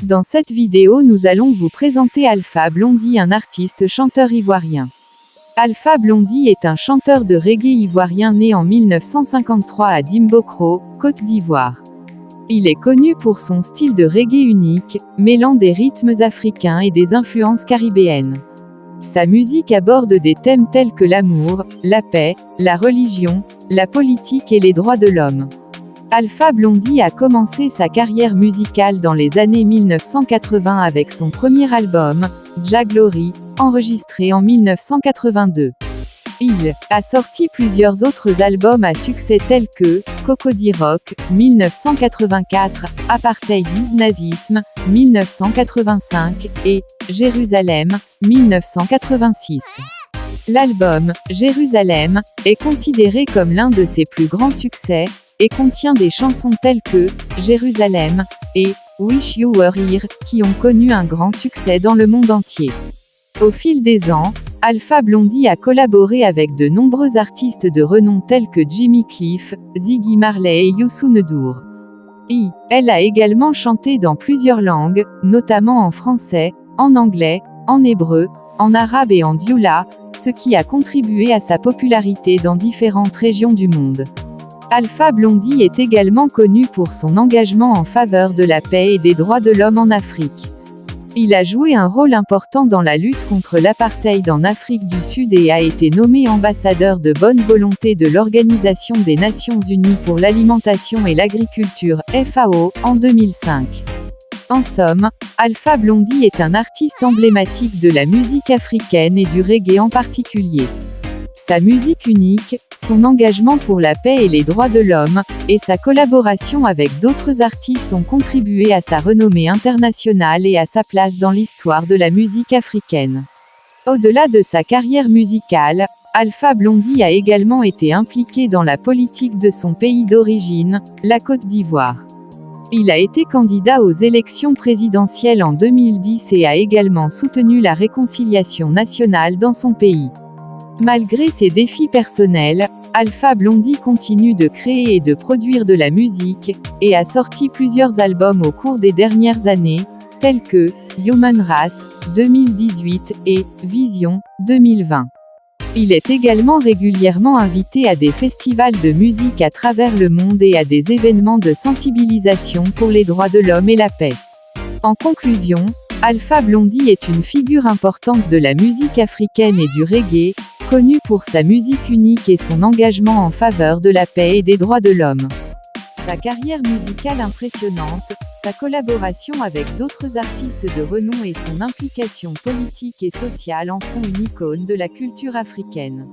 Dans cette vidéo nous allons vous présenter Alpha Blondy, un artiste chanteur ivoirien. Alpha Blondy est un chanteur de reggae ivoirien né en 1953 à Dimbokro, Côte d'Ivoire. Il est connu pour son style de reggae unique, mêlant des rythmes africains et des influences caribéennes. Sa musique aborde des thèmes tels que l'amour, la paix, la religion, la politique et les droits de l'homme. Alpha Blondy a commencé sa carrière musicale dans les années 1980 avec son premier album, Jah Glory, enregistré en 1982. Il a sorti plusieurs autres albums à succès tels que Cocody Rock, 1984, Apartheid is Nazisme, 1985, et Jérusalem, 1986. L'album Jérusalem est considéré comme l'un de ses plus grands succès, et contient des chansons telles que Jérusalem et Wish You Were Here, qui ont connu un grand succès dans le monde entier. Au fil des ans, Alpha Blondy a collaboré avec de nombreux artistes de renom tels que Jimmy Cliff, Ziggy Marley et Youssou N'Dour. Elle a également chanté dans plusieurs langues, notamment en français, en anglais, en hébreu, en arabe et en dioula, ce qui a contribué à sa popularité dans différentes régions du monde. Alpha Blondy est également connu pour son engagement en faveur de la paix et des droits de l'homme en Afrique. Il a joué un rôle important dans la lutte contre l'apartheid en Afrique du Sud et a été nommé ambassadeur de bonne volonté de l'Organisation des Nations Unies pour l'alimentation et l'agriculture, FAO, en 2005. En somme, Alpha Blondy est un artiste emblématique de la musique africaine et du reggae en particulier. Sa musique unique, son engagement pour la paix et les droits de l'homme, et sa collaboration avec d'autres artistes ont contribué à sa renommée internationale et à sa place dans l'histoire de la musique africaine. Au-delà de sa carrière musicale, Alpha Blondy a également été impliqué dans la politique de son pays d'origine, la Côte d'Ivoire. Il a été candidat aux élections présidentielles en 2010 et a également soutenu la réconciliation nationale dans son pays. Malgré ses défis personnels, Alpha Blondy continue de créer et de produire de la musique, et a sorti plusieurs albums au cours des dernières années, tels que Human Race, 2018, et Vision, 2020. Il est également régulièrement invité à des festivals de musique à travers le monde et à des événements de sensibilisation pour les droits de l'homme et la paix. En conclusion, Alpha Blondy est une figure importante de la musique africaine et du reggae, connu pour sa musique unique et son engagement en faveur de la paix et des droits de l'homme. Sa carrière musicale impressionnante, sa collaboration avec d'autres artistes de renom et son implication politique et sociale en font une icône de la culture africaine.